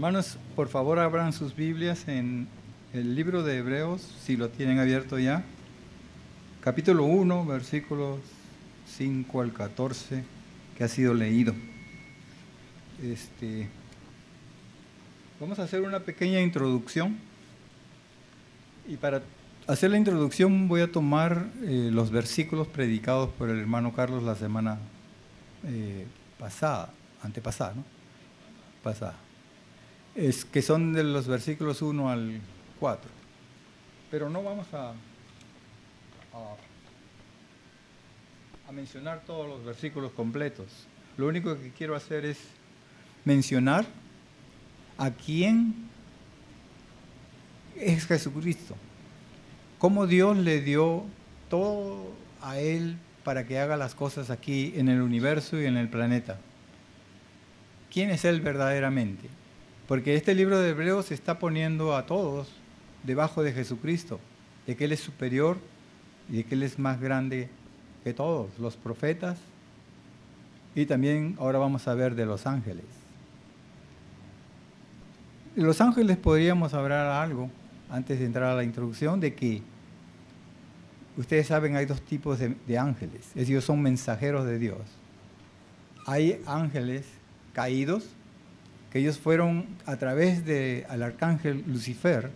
Hermanos, por favor abran sus Biblias en el libro de Hebreos, si lo tienen abierto ya. Capítulo 1, versículos 5 al 14, que ha sido leído. Vamos a hacer una pequeña introducción. Y para hacer la introducción voy a tomar los versículos predicados por el hermano Carlos la semana antepasada, ¿no? Pasada. Que son de los versículos 1 al 4. Pero no vamos a mencionar todos los versículos completos. Lo único que quiero hacer es mencionar a quién es Jesucristo. Cómo Dios le dio todo a Él para que haga las cosas aquí en el universo y en el planeta. ¿Quién es Él verdaderamente? Porque este libro de Hebreos está poniendo a todos debajo de Jesucristo, de que Él es superior y de que Él es más grande que todos, los profetas, y también ahora vamos a ver de los ángeles. De los ángeles podríamos hablar algo, antes de entrar a la introducción, de que ustedes saben hay dos tipos de ángeles, ellos son mensajeros de Dios. Hay ángeles caídos, que ellos fueron a través del arcángel Lucifer,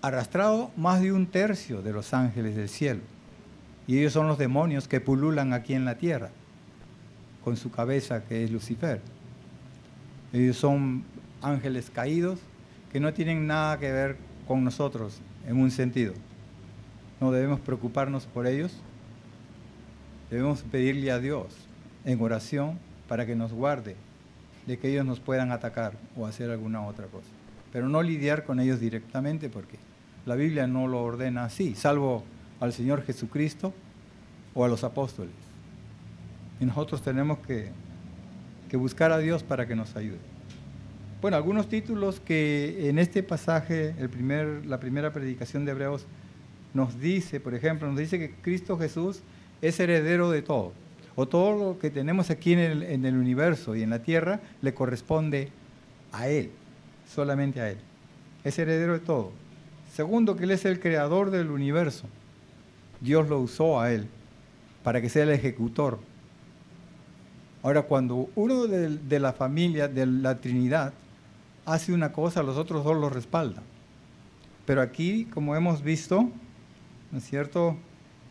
arrastrado más de 1/3 de los ángeles del cielo. Y ellos son los demonios que pululan aquí en la tierra, con su cabeza que es Lucifer. Ellos son ángeles caídos que no tienen nada que ver con nosotros en un sentido. No debemos preocuparnos por ellos. Debemos pedirle a Dios en oración para que nos guarde de que ellos nos puedan atacar o hacer alguna otra cosa. Pero no lidiar con ellos directamente porque la Biblia no lo ordena así, salvo al Señor Jesucristo o a los apóstoles. Y nosotros tenemos que buscar a Dios para que nos ayude. Bueno, algunos títulos que en este pasaje, la primera predicación de Hebreos, nos dice, por ejemplo, nos dice que Cristo Jesús es heredero de todo. O todo lo que tenemos aquí en el universo y en la tierra le corresponde a Él, solamente a Él. Es heredero de todo. Segundo, que Él es el creador del universo. Dios lo usó a Él para que sea el ejecutor. Ahora, cuando uno de la familia, de la Trinidad, hace una cosa, los otros dos lo respaldan. Pero aquí, como hemos visto, ¿no es cierto?,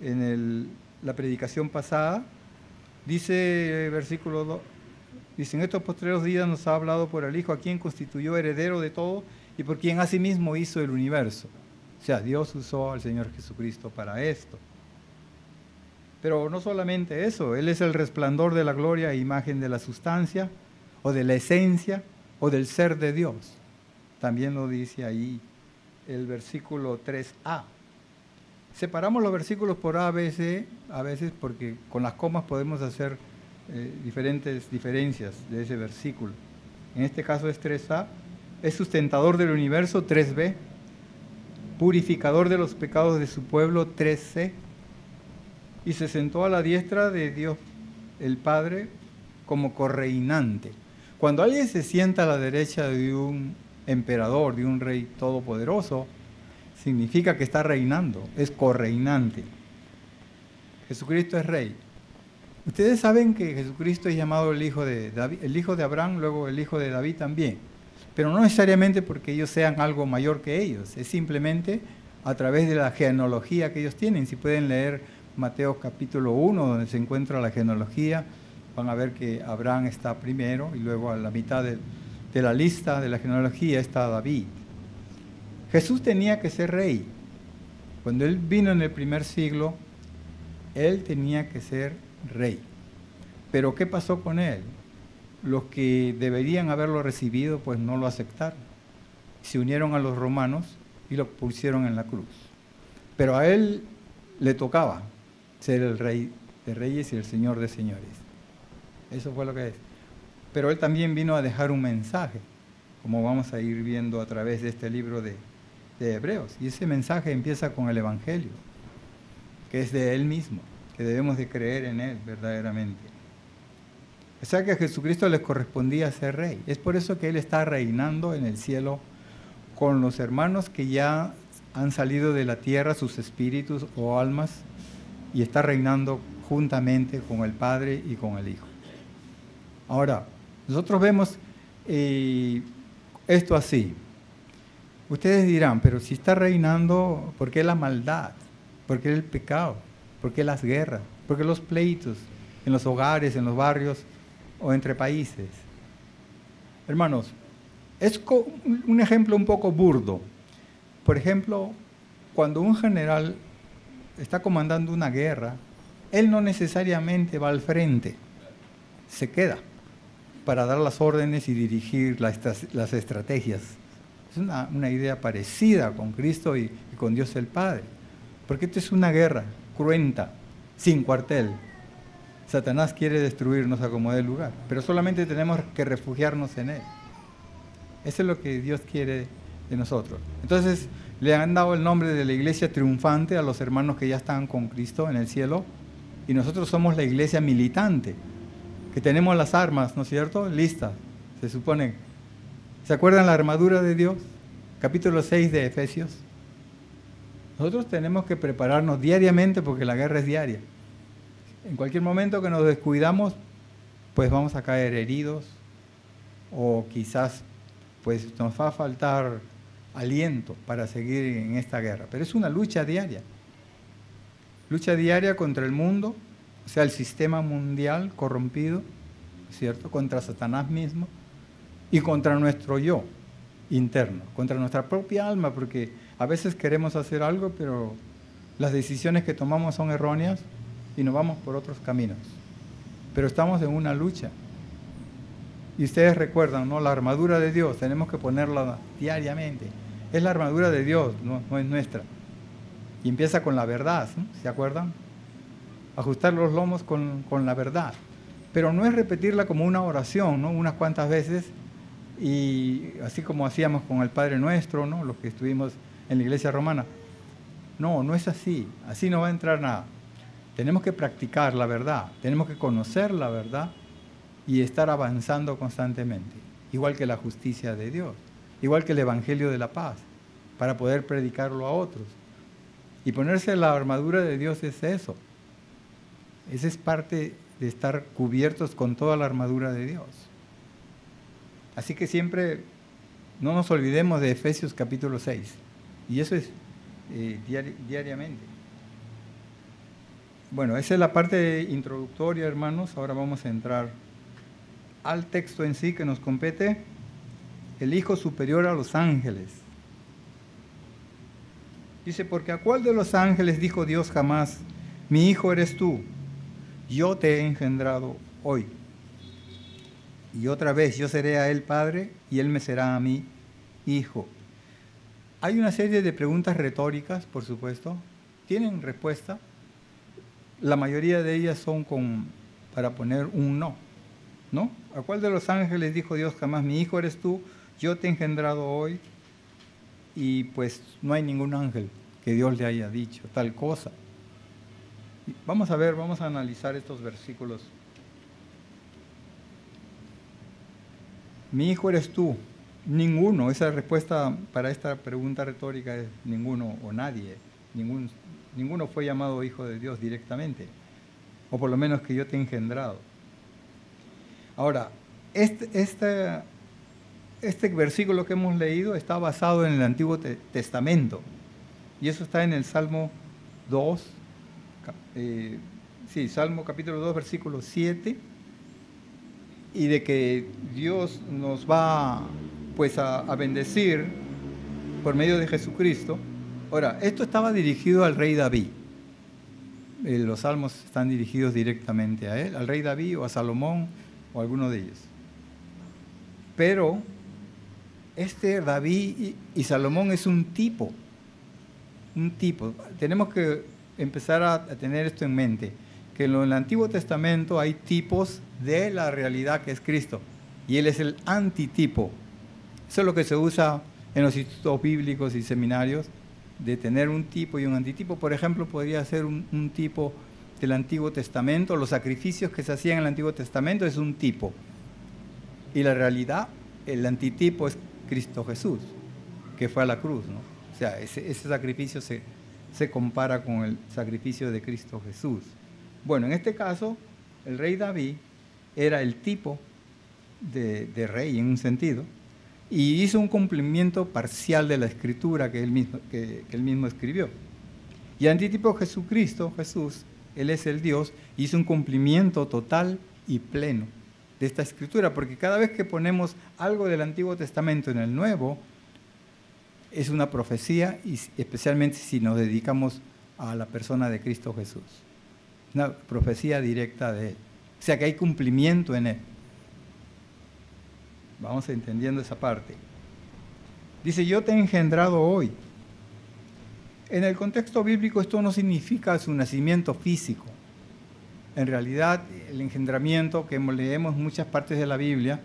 en la predicación pasada, dice versículo 2, dice, en estos postreros días nos ha hablado por el Hijo, a quien constituyó heredero de todo y por quien asimismo hizo el universo. O sea, Dios usó al Señor Jesucristo para esto. Pero no solamente eso, Él es el resplandor de la gloria e imagen de la sustancia, o de la esencia, o del ser de Dios. También lo dice ahí el versículo 3a. Separamos los versículos por A, B, C, a veces porque con las comas podemos hacer diferentes diferencias de ese versículo. En este caso es 3A, es sustentador del universo, 3B, purificador de los pecados de su pueblo, 3C, y se sentó a la diestra de Dios el Padre como correinante. Cuando alguien se sienta a la derecha de un emperador, de un rey todopoderoso, significa que está reinando, es correinante. Jesucristo es rey. Ustedes saben que Jesucristo es llamado el hijo de David, el hijo de Abraham, luego el hijo de David también. Pero no necesariamente porque ellos sean algo mayor que ellos, es simplemente a través de la genealogía que ellos tienen. Si pueden leer Mateo capítulo 1, donde se encuentra la genealogía, van a ver que Abraham está primero y luego a la mitad de la lista de la genealogía está David. Jesús tenía que ser rey. Cuando Él vino en el primer siglo, Él tenía que ser rey. Pero ¿qué pasó con Él? Los que deberían haberlo recibido, pues no lo aceptaron. Se unieron a los romanos y lo pusieron en la cruz. Pero a Él le tocaba ser el rey de reyes y el señor de señores. Eso fue lo que es. Pero Él también vino a dejar un mensaje, como vamos a ir viendo a través de este libro de Hebreos. Y ese mensaje empieza con el Evangelio, que es de Él mismo, que debemos de creer en Él verdaderamente. O sea que a Jesucristo les correspondía ser rey. Es por eso que Él está reinando en el cielo con los hermanos que ya han salido de la tierra, sus espíritus o almas, y está reinando juntamente con el Padre y con el Hijo. Ahora, nosotros vemos esto así. Ustedes dirán, pero si está reinando, ¿por qué la maldad? ¿Por qué el pecado? ¿Por qué las guerras? ¿Por qué los pleitos en los hogares, en los barrios o entre países? Hermanos, es un ejemplo un poco burdo. Por ejemplo, cuando un general está comandando una guerra, él no necesariamente va al frente, se queda para dar las órdenes y dirigir las estrategias. Es una idea parecida con Cristo y con Dios el Padre. Porque esto es una guerra cruenta, sin cuartel. Satanás quiere destruirnos a como dé lugar, pero solamente tenemos que refugiarnos en Él. Eso es lo que Dios quiere de nosotros. Entonces, le han dado el nombre de la iglesia triunfante a los hermanos que ya están con Cristo en el cielo, y nosotros somos la iglesia militante, que tenemos las armas, ¿no es cierto?, listas, se supone. ¿Se acuerdan la armadura de Dios? Capítulo 6 de Efesios. Nosotros tenemos que prepararnos diariamente porque la guerra es diaria. En cualquier momento que nos descuidamos, pues vamos a caer heridos o quizás pues nos va a faltar aliento para seguir en esta guerra. Pero es una lucha diaria. Lucha diaria contra el mundo, o sea, el sistema mundial corrompido, ¿cierto? Contra Satanás mismo y contra nuestro yo interno, contra nuestra propia alma, porque a veces queremos hacer algo, pero las decisiones que tomamos son erróneas y nos vamos por otros caminos. Pero estamos en una lucha. Y ustedes recuerdan, ¿no? La armadura de Dios, tenemos que ponerla diariamente. Es la armadura de Dios, no es nuestra. Y empieza con la verdad, ¿no? ¿Se acuerdan? Ajustar los lomos con la verdad. Pero no es repetirla como una oración, ¿no? Unas cuantas veces, y así como hacíamos con el Padre Nuestro, ¿no? Los que estuvimos en la iglesia romana. No, no es así. Así no va a entrar nada. Tenemos que practicar la verdad, tenemos que conocer la verdad y estar avanzando constantemente, igual que la justicia de Dios, igual que el Evangelio de la paz, para poder predicarlo a otros. Y ponerse la armadura de Dios es eso. Esa es parte de estar cubiertos con toda la armadura de Dios. Así que siempre no nos olvidemos de Efesios capítulo 6. Y eso es diariamente. Bueno, esa es la parte introductoria, hermanos. Ahora vamos a entrar al texto en sí que nos compete. El Hijo superior a los ángeles. Dice, porque ¿a cuál de los ángeles dijo Dios jamás, mi hijo eres tú, yo te he engendrado hoy? Y otra vez, yo seré a él padre y él me será a mí hijo. Hay una serie de preguntas retóricas, por supuesto, tienen respuesta. La mayoría de ellas son para poner un no, ¿no? ¿A cuál de los ángeles dijo Dios jamás, mi hijo eres tú, yo te he engendrado hoy? Y pues no hay ningún ángel que Dios le haya dicho tal cosa. Vamos a ver, vamos a analizar estos versículos. Mi hijo eres tú. Ninguno, esa respuesta para esta pregunta retórica es ninguno o nadie. Ninguno fue llamado hijo de Dios directamente, o por lo menos que yo te he engendrado. Ahora, este versículo que hemos leído está basado en el Antiguo Testamento, y eso está en el Salmo 2, Salmo capítulo 2, versículo 7, y de que Dios nos va pues a bendecir por medio de Jesucristo. Ahora, esto estaba dirigido al rey David. Los salmos están dirigidos directamente a él, al rey David o a Salomón o a alguno de ellos. Pero David y Salomón es un tipo. Tenemos que empezar a tener esto en mente, que en el Antiguo Testamento hay tipos de la realidad que es Cristo, y Él es el antitipo. Eso es lo que se usa en los institutos bíblicos y seminarios, de tener un tipo y un antitipo. Por ejemplo, podría ser un tipo del Antiguo Testamento, los sacrificios que se hacían en el Antiguo Testamento es un tipo. Y la realidad, el antitipo es Cristo Jesús, que fue a la cruz, ¿no? O sea, ese sacrificio se compara con el sacrificio de Cristo Jesús. Bueno, en este caso, el rey David era el tipo de rey en un sentido, y hizo un cumplimiento parcial de la escritura que él mismo escribió. Y el antitipo Jesucristo, Jesús, Él es el Dios, hizo un cumplimiento total y pleno de esta escritura, porque cada vez que ponemos algo del Antiguo Testamento en el Nuevo, es una profecía, y especialmente si nos dedicamos a la persona de Cristo Jesús. Una profecía directa de Él. O sea que hay cumplimiento en Él. Vamos entendiendo esa parte. Dice, yo te he engendrado hoy. En el contexto bíblico esto no significa su nacimiento físico. En realidad, el engendramiento que leemos en muchas partes de la Biblia,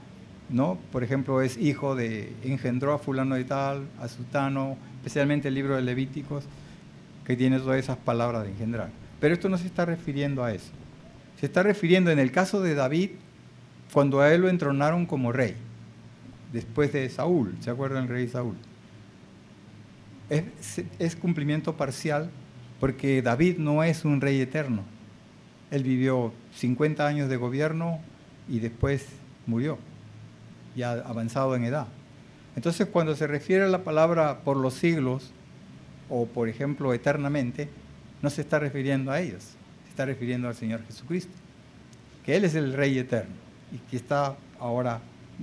¿no? Por ejemplo, es hijo de, engendró a fulano de tal, a sutano, especialmente el libro de Levíticos, que tiene todas esas palabras de engendrar. Pero esto no se está refiriendo a eso. Se está refiriendo en el caso de David, cuando a él lo entronaron como rey, después de Saúl. ¿Se acuerdan del rey Saúl? Es cumplimiento parcial, porque David no es un rey eterno. Él vivió 50 años de gobierno y después murió, ya avanzado en edad. Entonces, cuando se refiere a la palabra por los siglos, o por ejemplo eternamente, no se está refiriendo a ellos, se está refiriendo al Señor Jesucristo, que Él es el Rey eterno y que está ahora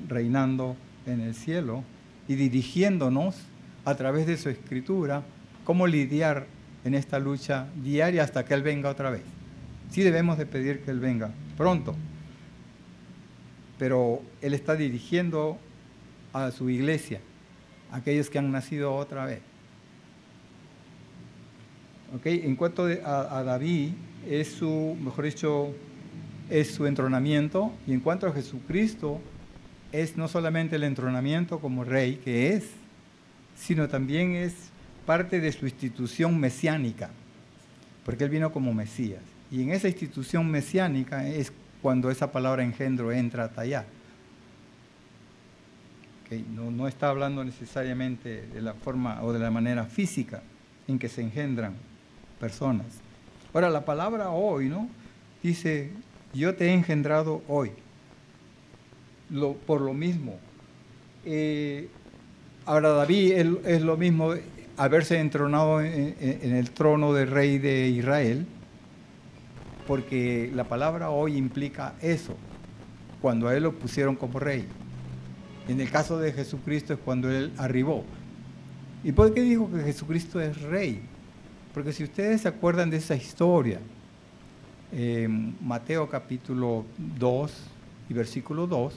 reinando en el cielo y dirigiéndonos a través de su escritura cómo lidiar en esta lucha diaria hasta que Él venga otra vez. Sí debemos de pedir que Él venga pronto, pero Él está dirigiendo a su iglesia, a aquellos que han nacido otra vez. ¿Okay? En cuanto a David, es su entronamiento, y en cuanto a Jesucristo, es no solamente el entronamiento como rey, que es, sino también es parte de su institución mesiánica, porque Él vino como Mesías. Y en esa institución mesiánica es cuando esa palabra engendro entra hasta allá. ¿Okay? No está hablando necesariamente de la forma o de la manera física en que se engendran personas. Ahora, la palabra hoy, ¿no? Dice, yo te he engendrado hoy. Por lo mismo. Ahora, David es lo mismo haberse entronado en el trono del rey de Israel, porque la palabra hoy implica eso, cuando a él lo pusieron como rey. En el caso de Jesucristo es cuando él arribó. ¿Y por qué digo que Jesucristo es rey? Porque si ustedes se acuerdan de esa historia, Mateo capítulo 2 y versículo 2,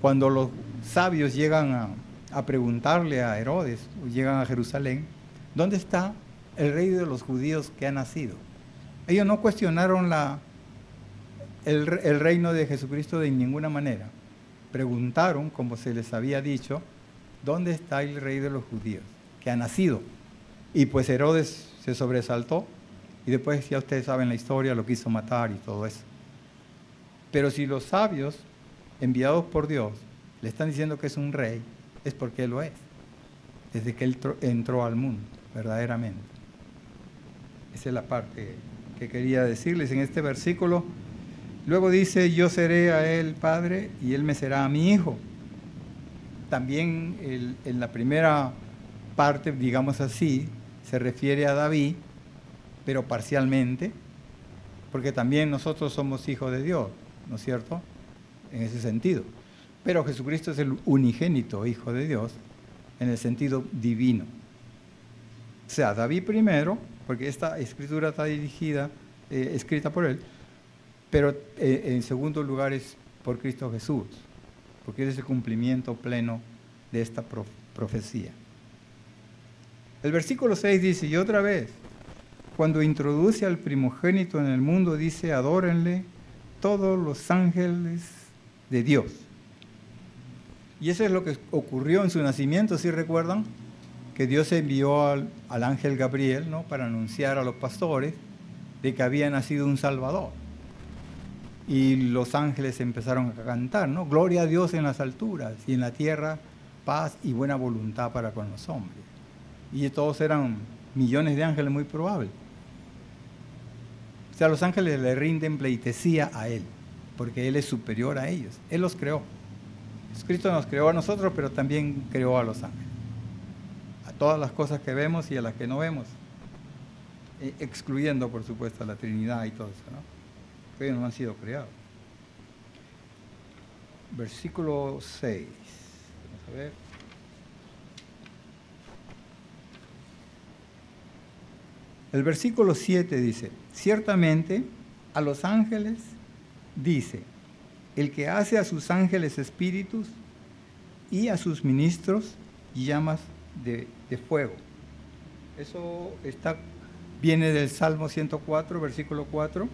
cuando los sabios llegan a preguntarle a Herodes, llegan a Jerusalén, ¿dónde está el rey de los judíos que ha nacido? Ellos no cuestionaron el reino de Jesucristo de ninguna manera. Preguntaron, como se les había dicho, ¿dónde está el rey de los judíos que ha nacido? Y pues Herodes se sobresaltó y después, ya ustedes saben la historia, lo quiso matar y todo eso. Pero si los sabios, enviados por Dios, le están diciendo que es un rey, es porque Él lo es, desde que Él entró al mundo, verdaderamente. Esa es la parte que quería decirles en este versículo. Luego dice, yo seré a Él padre y Él me será a mi hijo. También en la primera parte, digamos así, se refiere a David, pero parcialmente, porque también nosotros somos hijos de Dios, ¿no es cierto? En ese sentido. Pero Jesucristo es el unigénito Hijo de Dios en el sentido divino. O sea, David primero, porque esta escritura está escrita por él, pero en segundo lugar es por Cristo Jesús, porque Él es el cumplimiento pleno de esta profecía. El versículo 6 dice, y otra vez, cuando introduce al primogénito en el mundo, dice, adórenle todos los ángeles de Dios. Y eso es lo que ocurrió en su nacimiento, ¿sí recuerdan? Que Dios envió al ángel Gabriel, ¿no? Para anunciar a los pastores de que había nacido un Salvador. Y los ángeles empezaron a cantar, ¿no? Gloria a Dios en las alturas y en la tierra paz y buena voluntad para con los hombres. Y todos eran millones de ángeles, muy probable. O sea, los ángeles le rinden pleitesía a Él, porque Él es superior a ellos. Él los creó. Cristo nos creó a nosotros, pero también creó a los ángeles. A todas las cosas que vemos y a las que no vemos. Excluyendo, por supuesto, a la Trinidad y todo eso, ¿no? Que ellos no han sido creados. Versículo 6. Vamos a ver. El versículo 7 dice: ciertamente a los ángeles dice, el que hace a sus ángeles espíritus y a sus ministros llamas de fuego. Eso viene del Salmo 104, versículo 4.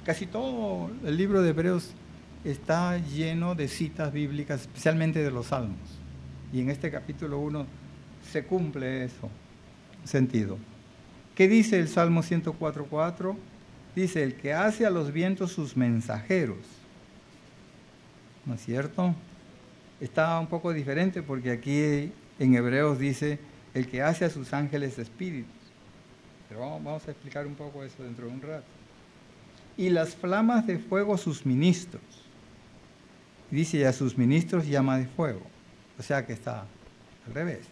Casi todo el libro de Hebreos está lleno de citas bíblicas, especialmente de los Salmos. Y en este capítulo 1 se cumple eso, sentido. ¿Qué dice el Salmo 104:4? Dice, el que hace a los vientos sus mensajeros. ¿No es cierto? Está un poco diferente porque aquí en Hebreos dice, el que hace a sus ángeles espíritus. Pero vamos a explicar un poco eso dentro de un rato. Y las flamas de fuego sus ministros. Dice, y a sus ministros llama de fuego. O sea que está al revés.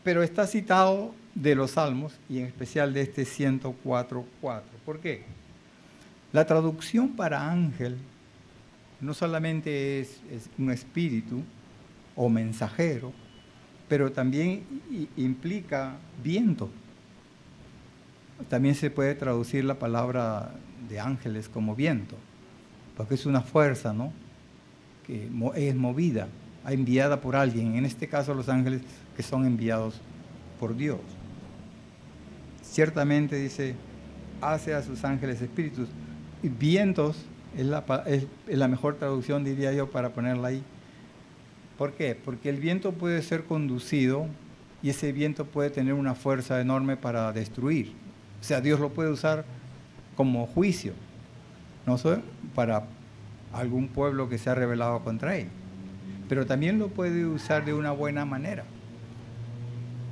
Pero está citado de los Salmos y en especial de este 104:4. ¿Por qué? La traducción para ángel no solamente es un espíritu o mensajero, pero también implica viento. También se puede traducir la palabra de ángeles como viento, porque es una fuerza, ¿no? Que es movida, enviada por alguien, en este caso los ángeles que son enviados por Dios. Ciertamente dice, hace a sus ángeles espíritus. Y vientos es la mejor traducción, diría yo, para ponerla ahí. ¿Por qué? Porque el viento puede ser conducido y ese viento puede tener una fuerza enorme para destruir. O sea, Dios lo puede usar como juicio, no sé, para algún pueblo que se ha rebelado contra él. Pero también lo puede usar de una buena manera,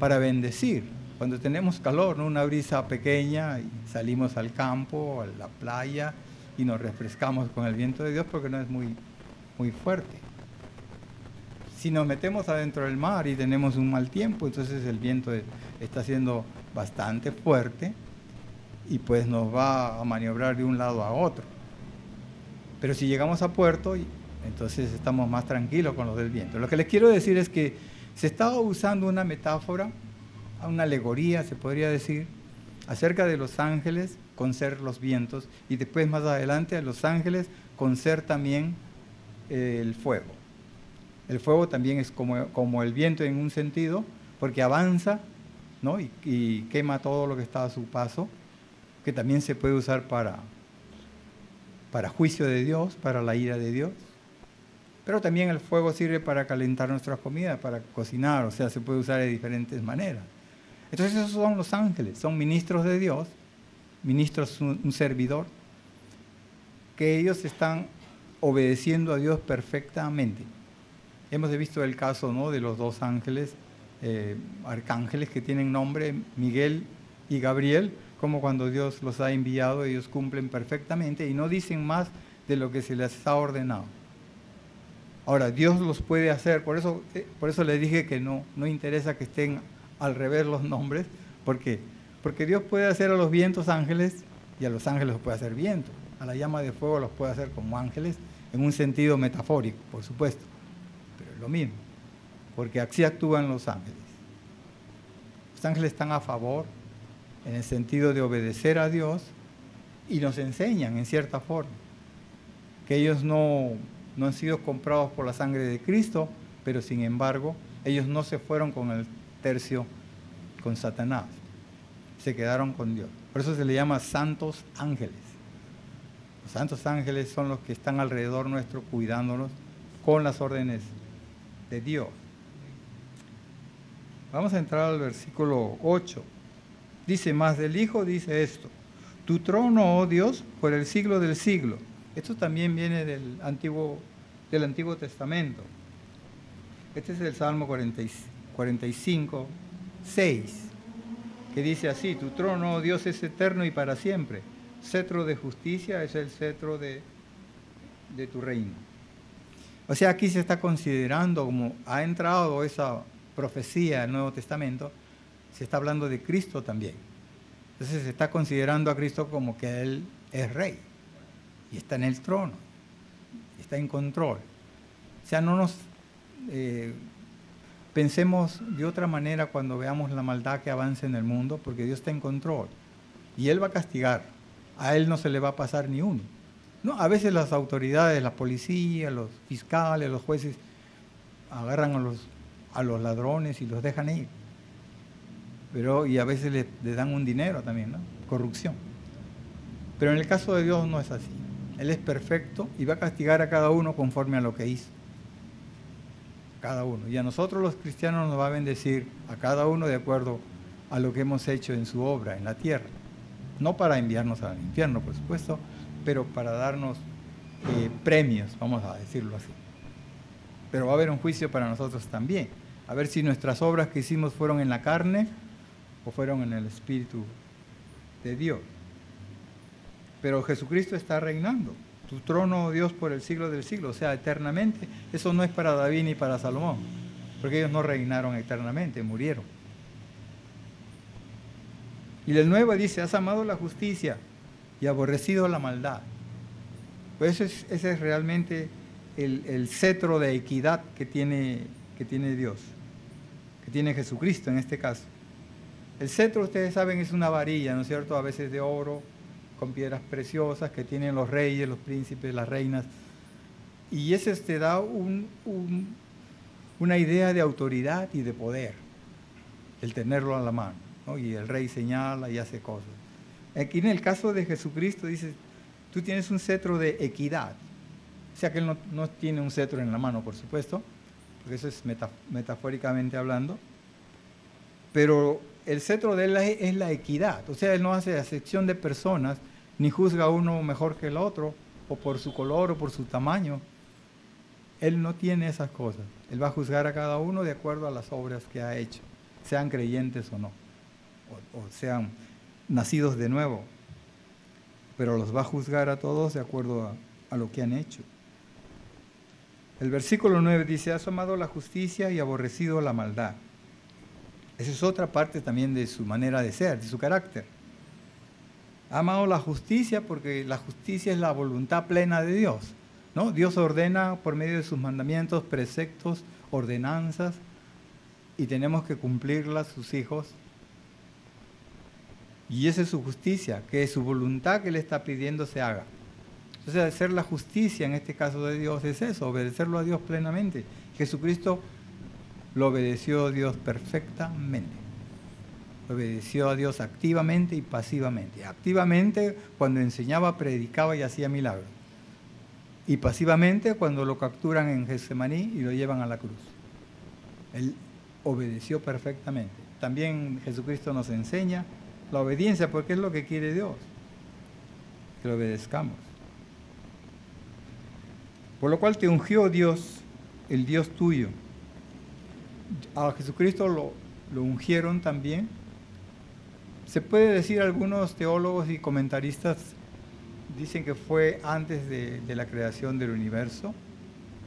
para bendecir. Cuando tenemos calor, ¿no? Una brisa pequeña, y salimos al campo, a la playa, y nos refrescamos con el viento de Dios porque no es muy fuerte. Si nos metemos adentro del mar y tenemos un mal tiempo, entonces el viento está siendo bastante fuerte y pues nos va a maniobrar de un lado a otro. Pero si llegamos a puerto, entonces estamos más tranquilos con los del viento. Lo que les quiero decir es que se estaba usando una metáfora, una alegoría, se podría decir, acerca de los ángeles con ser los vientos, y después más adelante a los ángeles con ser también el fuego. El fuego también es como el viento en un sentido, porque avanza, ¿no? y quema todo lo que está a su paso, que también se puede usar para juicio de Dios, para la ira de Dios. Pero también el fuego sirve para calentar nuestras comidas, para cocinar, o sea, se puede usar de diferentes maneras. Entonces esos son los ángeles, son ministros de Dios, ministros, un servidor, que ellos están obedeciendo a Dios perfectamente. Hemos visto el caso, ¿no?, de los dos ángeles, arcángeles que tienen nombre, Miguel y Gabriel, como cuando Dios los ha enviado, ellos cumplen perfectamente y no dicen más de lo que se les ha ordenado. Ahora, Dios los puede hacer, por eso les dije que no interesa que estén al revés los nombres. ¿Por qué? Porque Dios puede hacer a los vientos ángeles y a los ángeles los puede hacer viento. A la llama de fuego los puede hacer como ángeles, en un sentido metafórico, por supuesto. Pero es lo mismo, porque así actúan los ángeles. Los ángeles están a favor en el sentido de obedecer a Dios y nos enseñan en cierta forma que ellos no han sido comprados por la sangre de Cristo, pero sin embargo ellos no se fueron con el tercio con Satanás, se quedaron con Dios. Por eso se le llama santos ángeles. Los santos ángeles son los que están alrededor nuestro cuidándonos con las órdenes de Dios. Vamos a entrar al versículo 8. Dice, más del Hijo dice esto: tu trono, oh Dios, por el siglo del siglo. Esto también viene del Antiguo Testamento. Este es el Salmo 45, 6, que dice así: tu trono, oh Dios, es eterno y para siempre. Cetro de justicia es el cetro de tu reino. O sea, aquí se está considerando, como ha entrado esa profecía del Nuevo Testamento, se está hablando de Cristo también. Entonces se está considerando a Cristo como que Él es rey y está en el trono, está en control. O sea, no nos pensemos de otra manera cuando veamos la maldad que avanza en el mundo, porque Dios está en control y Él va a castigar. A Él no se le va a pasar ni uno. No, a veces las autoridades, la policía, los fiscales, los jueces agarran a los ladrones y los dejan ir. Y a veces le dan un dinero también, ¿no? Corrupción. Pero en el caso de Dios no es así. Él es perfecto y va a castigar a cada uno conforme a lo que hizo. Cada uno. Y a nosotros los cristianos nos va a bendecir a cada uno de acuerdo a lo que hemos hecho en su obra, en la tierra. No para enviarnos al infierno, por supuesto, pero para darnos premios, vamos a decirlo así. Pero va a haber un juicio para nosotros también. A ver si nuestras obras que hicimos fueron en la carne o fueron en el Espíritu de Dios. Pero Jesucristo está reinando. Tu trono, oh Dios, por el siglo del siglo, o sea, eternamente. Eso no es para David ni para Salomón, porque ellos no reinaron eternamente, murieron. Y el 9 dice: has amado la justicia y aborrecido la maldad. Pues ese es realmente el cetro de equidad que tiene Dios, que tiene Jesucristo en este caso. El cetro, ustedes saben, es una varilla, ¿no es cierto? A veces de oro, con piedras preciosas que tienen los reyes, los príncipes, las reinas. Y ese te da una idea de autoridad y de poder, el tenerlo a la mano, ¿no? Y el rey señala y hace cosas. Aquí en el caso de Jesucristo dice: tú tienes un cetro de equidad. O sea que Él no tiene un cetro en la mano, por supuesto, porque eso es metafóricamente hablando. Pero el cetro de Él es la equidad. O sea, Él no hace acepción de personas, ni juzga a uno mejor que el otro, o por su color o por su tamaño. Él no tiene esas cosas. Él va a juzgar a cada uno de acuerdo a las obras que ha hecho, sean creyentes o no, o sean nacidos de nuevo. Pero los va a juzgar a todos de acuerdo a lo que han hecho. El versículo 9 dice: has amado la justicia y aborrecido la maldad. Esa es otra parte también de su manera de ser, de su carácter. Ha amado la justicia porque la justicia es la voluntad plena de Dios, ¿no? Dios ordena por medio de sus mandamientos, preceptos, ordenanzas, y tenemos que cumplirlas sus hijos. Y esa es su justicia, que es su voluntad que Él está pidiendo se haga. Entonces, hacer la justicia en este caso de Dios es eso, obedecerlo a Dios plenamente. Jesucristo lo obedeció a Dios perfectamente. Obedeció a Dios activamente y pasivamente. Activamente cuando enseñaba, predicaba y hacía milagros. Y pasivamente cuando lo capturan en Getsemaní y lo llevan a la cruz. Él obedeció perfectamente. También Jesucristo nos enseña la obediencia, porque es lo que quiere Dios, que lo obedezcamos. Por lo cual te ungió Dios, el Dios tuyo. A Jesucristo lo ungieron también. Se puede decir, algunos teólogos y comentaristas dicen que fue antes de la creación del universo,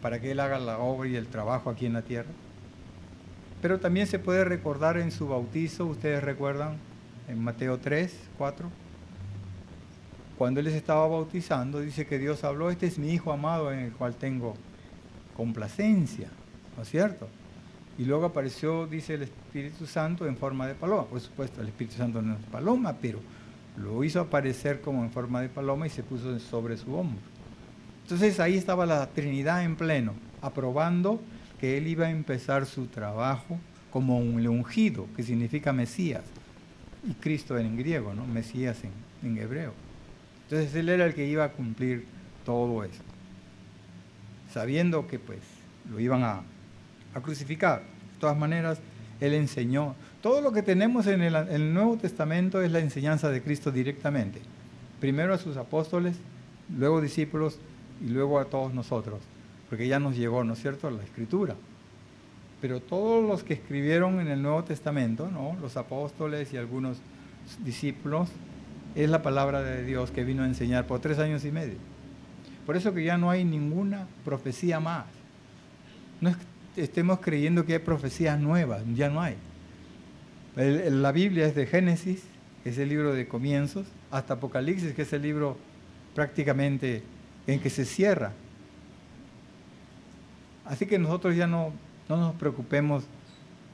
para que Él haga la obra y el trabajo aquí en la tierra. Pero también se puede recordar en su bautizo, ustedes recuerdan, en Mateo 3, 4, cuando Él les estaba bautizando, dice que Dios habló: este es mi Hijo amado en el cual tengo complacencia, ¿no es cierto? Y luego apareció, dice, el Espíritu Santo en forma de paloma. Por supuesto, el Espíritu Santo no es paloma, pero lo hizo aparecer como en forma de paloma y se puso sobre su hombro. Entonces ahí estaba la Trinidad en pleno, aprobando que Él iba a empezar su trabajo como un ungido, que significa Mesías, y Cristo en griego, ¿no? Mesías en hebreo. Entonces Él era el que iba a cumplir todo eso, sabiendo que pues lo iban a crucificar. De todas maneras, Él enseñó. Todo lo que tenemos en el Nuevo Testamento es la enseñanza de Cristo directamente. Primero a sus apóstoles, luego discípulos y luego a todos nosotros. Porque ya nos llegó, ¿no es cierto?, la Escritura. Pero todos los que escribieron en el Nuevo Testamento, ¿no?, los apóstoles y algunos discípulos, es la palabra de Dios que vino a enseñar por 3 años y medio. Por eso que ya no hay ninguna profecía más. No es que estemos creyendo que hay profecías nuevas, ya no hay. La Biblia es de Génesis, que es el libro de comienzos, hasta Apocalipsis, que es el libro prácticamente en que se cierra. Así que nosotros ya no nos preocupemos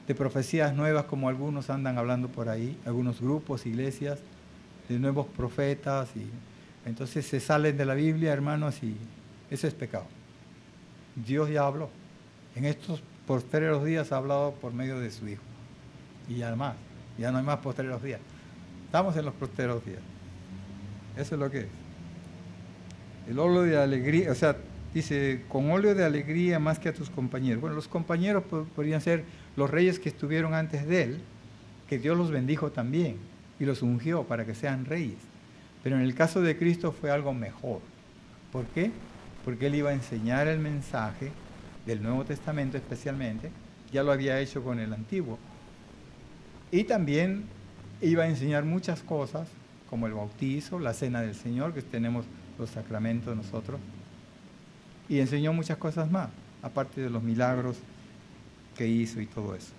de profecías nuevas como algunos andan hablando por ahí, algunos grupos, iglesias, de nuevos profetas, y entonces se salen de la Biblia, hermanos, y eso es pecado. Dios ya habló. En estos postreros días ha hablado por medio de su Hijo. Y ya no hay más postreros días. Estamos en los postreros días. Eso es lo que es. El óleo de alegría, o sea, dice, con óleo de alegría más que a tus compañeros. Bueno, los compañeros podrían ser los reyes que estuvieron antes de él, que Dios los bendijo también y los ungió para que sean reyes. Pero en el caso de Cristo fue algo mejor. ¿Por qué? Porque él iba a enseñar el mensaje del Nuevo Testamento especialmente, ya lo había hecho con el Antiguo, y también iba a enseñar muchas cosas, como el bautizo, la cena del Señor, que tenemos los sacramentos nosotros, y enseñó muchas cosas más, aparte de los milagros que hizo y todo eso.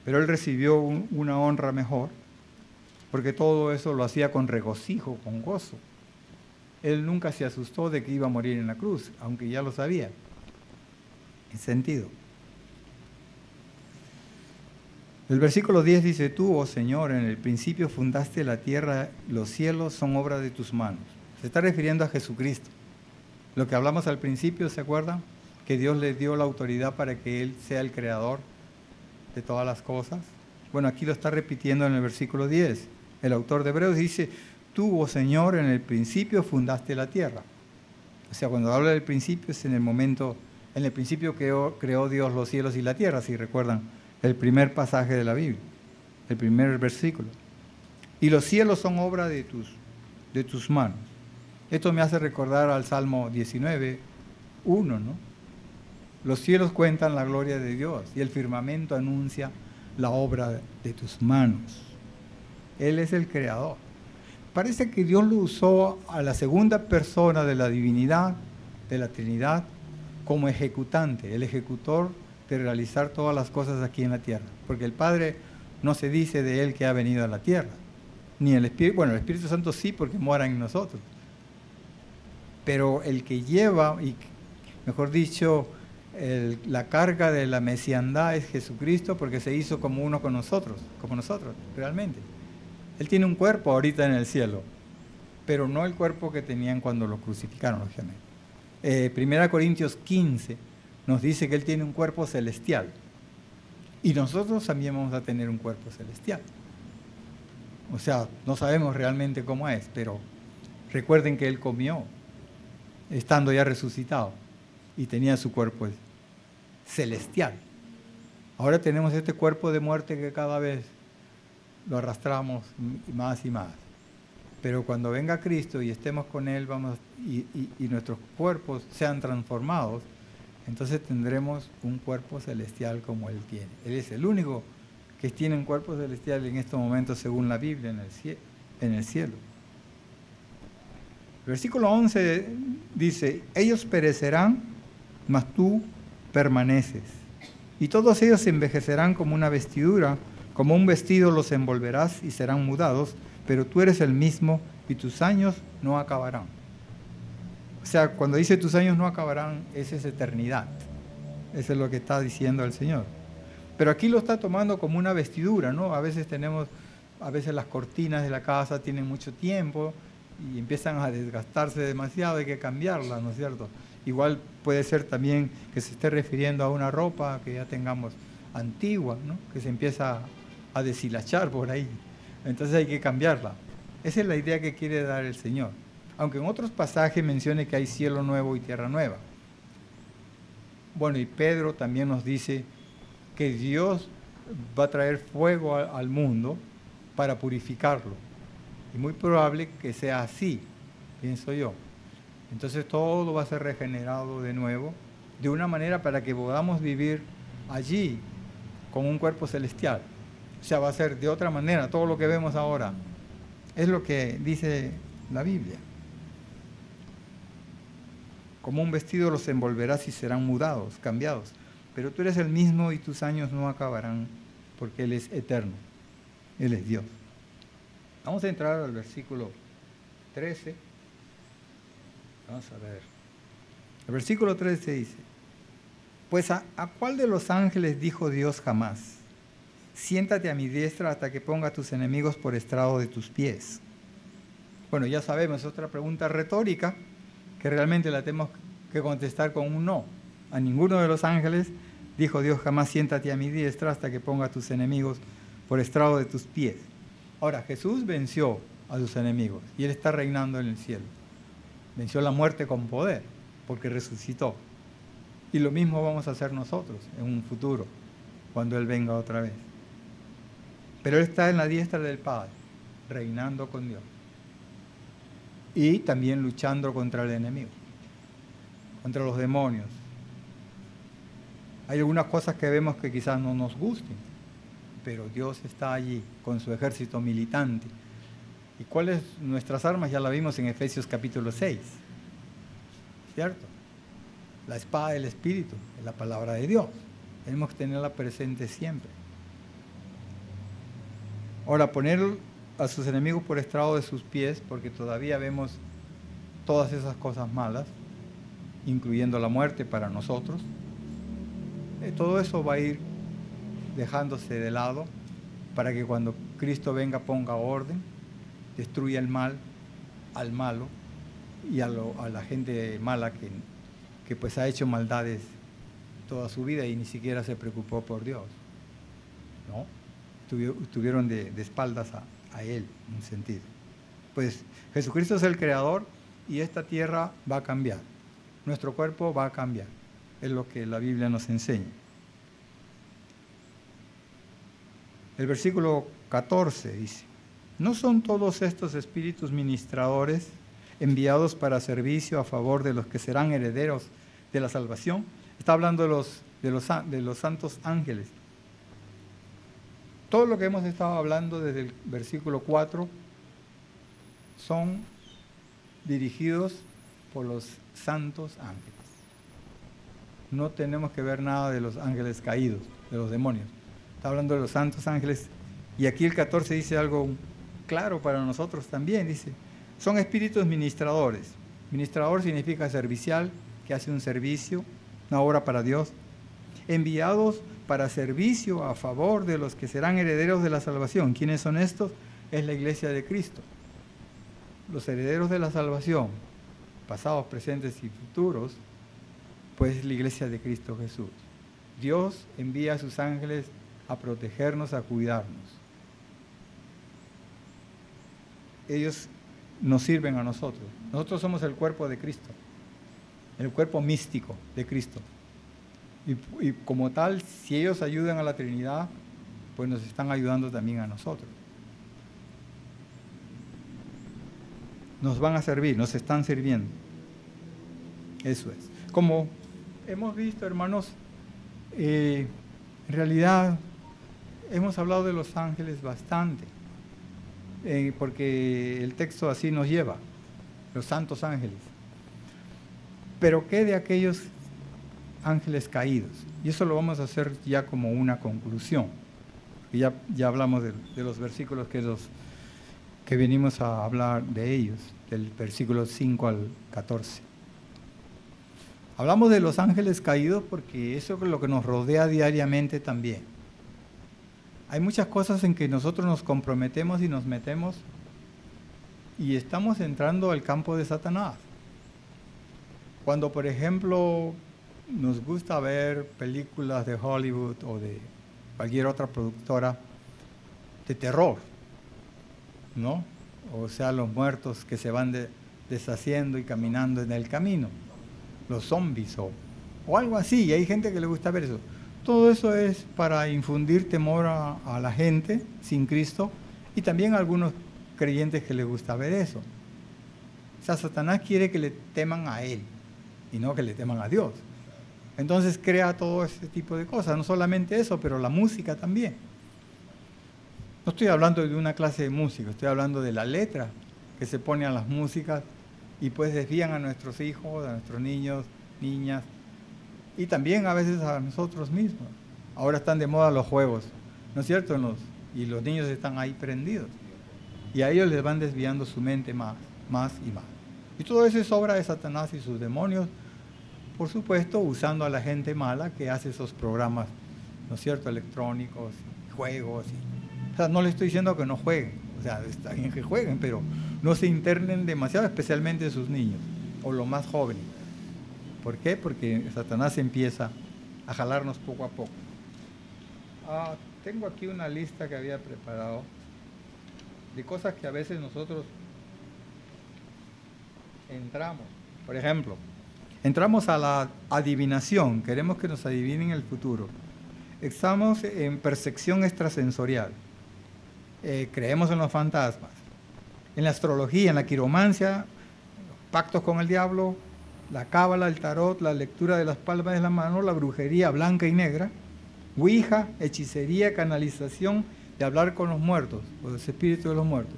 Pero él recibió una honra mejor, porque todo eso lo hacía con regocijo, con gozo. Él nunca se asustó de que iba a morir en la cruz, aunque ya lo sabía. En sentido. El versículo 10 dice, tú, oh Señor, en el principio fundaste la tierra, los cielos son obra de tus manos. Se está refiriendo a Jesucristo. Lo que hablamos al principio, ¿se acuerdan? Que Dios le dio la autoridad para que Él sea el creador de todas las cosas. Bueno, aquí lo está repitiendo en el versículo 10. El autor de Hebreos dice, tú, oh Señor, en el principio fundaste la tierra. O sea, cuando habla del principio es en el principio creó Dios los cielos y la tierra, si recuerdan el primer pasaje de la Biblia, el primer versículo. Y los cielos son obra de tus manos. Esto me hace recordar al Salmo 19, 1, ¿no? Los cielos cuentan la gloria de Dios y el firmamento anuncia la obra de tus manos. Él es el creador. Parece que Dios lo usó a la segunda persona de la divinidad, de la Trinidad, como ejecutante, el ejecutor de realizar todas las cosas aquí en la tierra. Porque el Padre no se dice de Él que ha venido a la tierra. Ni el Espíritu, bueno, el Espíritu Santo sí, porque mora en nosotros. Pero el que lleva, y mejor dicho, la carga de la mesiandad es Jesucristo, porque se hizo como uno con nosotros, como nosotros, realmente. Él tiene un cuerpo ahorita en el cielo, pero no el cuerpo que tenían cuando lo crucificaron, lógicamente. 1 Corintios 15 nos dice que Él tiene un cuerpo celestial. Y nosotros también vamos a tener un cuerpo celestial. O sea, no sabemos realmente cómo es, pero recuerden que Él comió, estando ya resucitado, y tenía su cuerpo celestial. Ahora tenemos este cuerpo de muerte que cada vez lo arrastramos más y más. Pero cuando venga Cristo y estemos con Él, y nuestros cuerpos sean transformados, entonces tendremos un cuerpo celestial como Él tiene. Él es el único que tiene un cuerpo celestial en estos momentos, según la Biblia, en el cielo. El versículo 11 dice, ellos perecerán, mas tú permaneces. Y todos ellos se envejecerán como una vestidura, como un vestido los envolverás y serán mudados, pero tú eres el mismo y tus años no acabarán. O sea, cuando dice tus años no acabarán, esa es eternidad. Eso es lo que está diciendo el Señor. Pero aquí lo está tomando como una vestidura, ¿no? A veces las cortinas de la casa tienen mucho tiempo y empiezan a desgastarse demasiado, hay que cambiarlas, ¿no es cierto? Igual puede ser también que se esté refiriendo a una ropa que ya tengamos antigua, ¿no? Que se empieza a deshilachar por ahí. Entonces hay que cambiarla. Esa es la idea que quiere dar el Señor. Aunque en otros pasajes mencione que hay cielo nuevo y tierra nueva. Bueno, y Pedro también nos dice que Dios va a traer fuego al mundo para purificarlo. Y muy probable que sea así, pienso yo. Entonces todo va a ser regenerado de nuevo, de una manera para que podamos vivir allí con un cuerpo celestial. O sea, va a ser de otra manera, todo lo que vemos ahora. Es lo que dice la Biblia. Como un vestido los envolverás y serán mudados, cambiados. Pero tú eres el mismo y tus años no acabarán, porque Él es eterno. Él es Dios. Vamos a entrar al versículo 13. Vamos a ver. El versículo 13 dice: pues ¿a cuál de los ángeles dijo Dios jamás? Siéntate a mi diestra hasta que ponga a tus enemigos por estrado de tus pies. Bueno, ya sabemos, es otra pregunta retórica que realmente la tenemos que contestar con un no. A ninguno de los ángeles dijo Dios jamás: siéntate a mi diestra hasta que ponga a tus enemigos por estrado de tus pies. Ahora, Jesús venció a sus enemigos y Él está reinando en el cielo. Venció la muerte con poder porque resucitó. Y lo mismo vamos a hacer nosotros en un futuro, cuando Él venga otra vez. Pero Él está en la diestra del Padre, reinando con Dios. Y también luchando contra el enemigo, contra los demonios. Hay algunas cosas que vemos que quizás no nos gusten, pero Dios está allí con su ejército militante. ¿Y cuáles nuestras armas? Ya la vimos en Efesios capítulo 6, ¿cierto? La espada del Espíritu, es la palabra de Dios. Tenemos que tenerla presente siempre. Ahora, poner a sus enemigos por estrado de sus pies, porque todavía vemos todas esas cosas malas, incluyendo la muerte para nosotros. Todo eso va a ir dejándose de lado para que cuando Cristo venga ponga orden, destruya el mal, al malo y a la gente mala que pues ha hecho maldades toda su vida y ni siquiera se preocupó por Dios, ¿no? Estuvieron de espaldas a Él, en un sentido. Pues Jesucristo es el Creador y esta tierra va a cambiar. Nuestro cuerpo va a cambiar. Es lo que la Biblia nos enseña. El versículo 14 dice: ¿no son todos estos espíritus ministradores enviados para servicio a favor de los que serán herederos de la salvación? Está hablando de los santos ángeles. Todo lo que hemos estado hablando desde el versículo 4 son dirigidos por los santos ángeles. No tenemos que ver nada de los ángeles caídos, de los demonios. Está hablando de los santos ángeles. Y aquí el 14 dice algo claro para nosotros también. Dice, son espíritus ministradores. Ministrador significa servicial, que hace un servicio, una obra para Dios. Enviados para servicio a favor de los que serán herederos de la salvación. ¿Quiénes son estos? Es la iglesia de Cristo. Los herederos de la salvación, pasados, presentes y futuros, pues es la iglesia de Cristo Jesús. Dios envía a sus ángeles a protegernos, a cuidarnos. Ellos nos sirven a nosotros. Nosotros somos el cuerpo de Cristo, el cuerpo místico de Cristo. Y como tal, si ellos ayudan a la Trinidad, pues nos están ayudando también a nosotros. Nos van a servir, nos están sirviendo. Eso es. Como hemos visto, hermanos, en realidad hemos hablado de los ángeles bastante, porque el texto así nos lleva, los santos ángeles. Pero ¿qué de aquellos ángeles caídos? Y eso lo vamos a hacer ya como una conclusión. Y ya hablamos de los versículos que venimos a hablar de ellos, del versículo 5 al 14. Hablamos de los ángeles caídos porque eso es lo que nos rodea diariamente también. Hay muchas cosas en que nosotros nos comprometemos y nos metemos y estamos entrando al campo de Satanás. Cuando, por ejemplo, nos gusta ver películas de Hollywood o de cualquier otra productora de terror, ¿no? O sea, los muertos que se van deshaciendo y caminando en el camino, los zombies o algo así, y hay gente que le gusta ver eso. Todo eso es para infundir temor a la gente sin Cristo y también a algunos creyentes que les gusta ver eso. O sea, Satanás quiere que le teman a él y no que le teman a Dios. Entonces crea todo ese tipo de cosas, no solamente eso, pero la música también. No estoy hablando de una clase de música, estoy hablando de la letra que se pone a las músicas y pues desvían a nuestros hijos, a nuestros niños, niñas y también a veces a nosotros mismos. Ahora están de moda los juegos, ¿no es cierto? Y los niños están ahí prendidos y a ellos les van desviando su mente más y más. Y todo eso es obra de Satanás y sus demonios, por supuesto, usando a la gente mala que hace esos programas, ¿no es cierto?, electrónicos, juegos. O sea, no les estoy diciendo que no jueguen, o sea, está bien que jueguen, pero no se internen demasiado, especialmente sus niños o los más jóvenes. ¿Por qué? Porque Satanás empieza a jalarnos poco a poco. Tengo aquí una lista que había preparado de cosas que a veces nosotros entramos. Por ejemplo, entramos a la adivinación, queremos que nos adivinen el futuro. Estamos en percepción extrasensorial. Creemos en los fantasmas, en la astrología, en la quiromancia, pactos con el diablo, la cábala, el tarot, la lectura de las palmas de la mano, la brujería blanca y negra, ouija, hechicería, canalización de hablar con los muertos, o los espíritus de los muertos.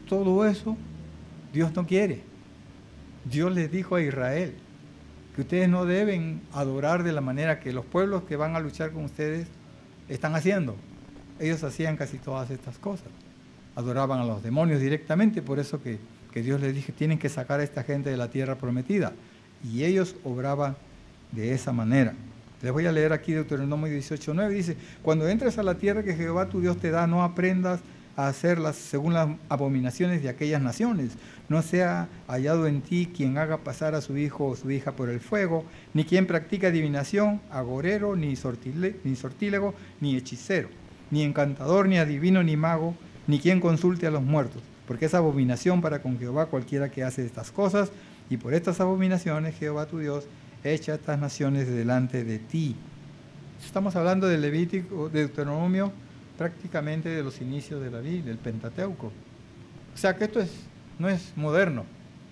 Todo eso Dios no quiere. Dios les dijo a Israel que ustedes no deben adorar de la manera que los pueblos que van a luchar con ustedes están haciendo. Ellos hacían casi todas estas cosas. Adoraban a los demonios directamente, por eso que Dios les dijo, tienen que sacar a esta gente de la tierra prometida. Y ellos obraban de esa manera. Les voy a leer aquí Deuteronomio 18:9, dice, cuando entres a la tierra que Jehová tu Dios te da, no aprendas a hacerlas según las abominaciones de aquellas naciones. No sea hallado en ti quien haga pasar a su hijo o su hija por el fuego, ni quien practica adivinación, agorero, ni sortílego, ni hechicero, ni encantador, ni adivino, ni mago, ni quien consulte a los muertos, porque es abominación para con Jehová cualquiera que hace estas cosas, y por estas abominaciones Jehová tu Dios echa estas naciones de delante de ti. Estamos hablando de Levítico, de Deuteronomio, prácticamente de los inicios de la Biblia, del Pentateuco. O sea que esto no es moderno.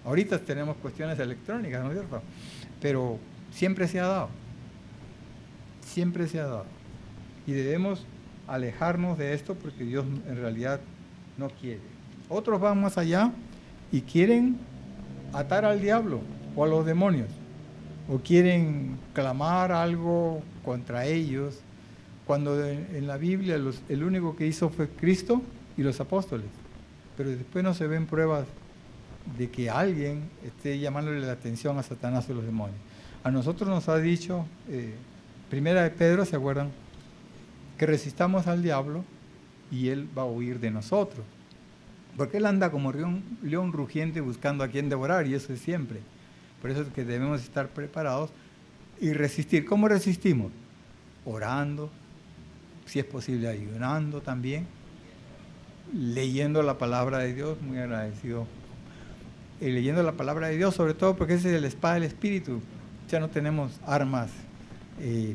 Ahorita tenemos cuestiones electrónicas, ¿no es cierto? Pero siempre se ha dado. Siempre se ha dado. Y debemos alejarnos de esto porque Dios en realidad no quiere. Otros van más allá y quieren atar al diablo o a los demonios, o quieren clamar algo contra ellos, cuando en la Biblia el único que hizo fue Cristo y los apóstoles, pero después no se ven pruebas de que alguien esté llamándole la atención a Satanás o los demonios. A nosotros nos ha dicho, primera de Pedro, ¿se acuerdan? Que resistamos al diablo y él va a huir de nosotros. Porque él anda como león rugiente buscando a quien devorar, y eso es siempre. Por eso es que debemos estar preparados y resistir. ¿Cómo resistimos? Orando, si es posible ayunando también, leyendo la palabra de Dios, muy agradecido. Leyendo la palabra de Dios, sobre todo porque ese es la espada del Espíritu. Ya no tenemos armas,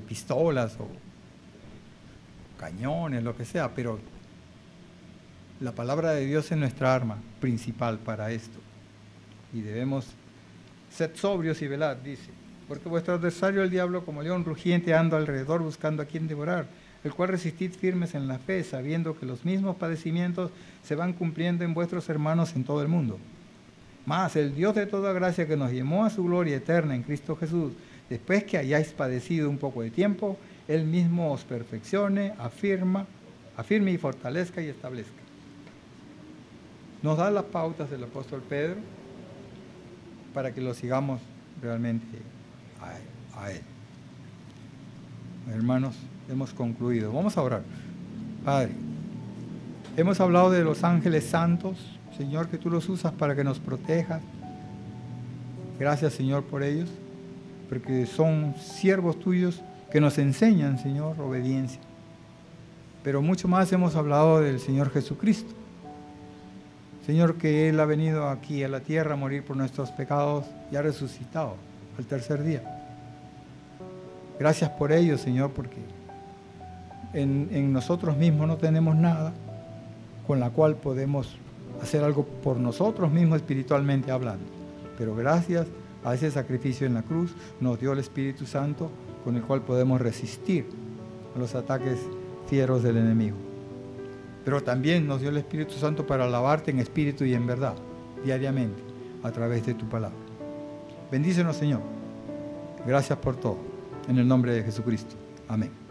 pistolas o cañones, lo que sea, pero la palabra de Dios es nuestra arma principal para esto. Y debemos ser sobrios y velad, dice, porque vuestro adversario el diablo como león rugiente anda alrededor buscando a quien devorar, el cual resistid firmes en la fe, sabiendo que los mismos padecimientos se van cumpliendo en vuestros hermanos en todo el mundo. Mas el Dios de toda gracia que nos llamó a su gloria eterna en Cristo Jesús, después que hayáis padecido un poco de tiempo, Él mismo os perfeccione, afirme y fortalezca y establezca. Nos da las pautas del apóstol Pedro para que lo sigamos realmente a él. Hermanos, hemos concluido. Vamos a orar. Padre, hemos hablado de los ángeles santos, Señor, que tú los usas para que nos protejas. Gracias, Señor, por ellos, porque son siervos tuyos que nos enseñan, Señor, obediencia. Pero mucho más hemos hablado del Señor Jesucristo. Señor, que Él ha venido aquí a la tierra a morir por nuestros pecados y ha resucitado al tercer día. Gracias por ello, Señor, porque en nosotros mismos no tenemos nada con la cual podemos hacer algo por nosotros mismos espiritualmente hablando. Pero gracias a ese sacrificio en la cruz nos dio el Espíritu Santo con el cual podemos resistir a los ataques fieros del enemigo. Pero también nos dio el Espíritu Santo para alabarte en espíritu y en verdad, diariamente, a través de tu palabra. Bendícenos, Señor. Gracias por todo. En el nombre de Jesucristo. Amén.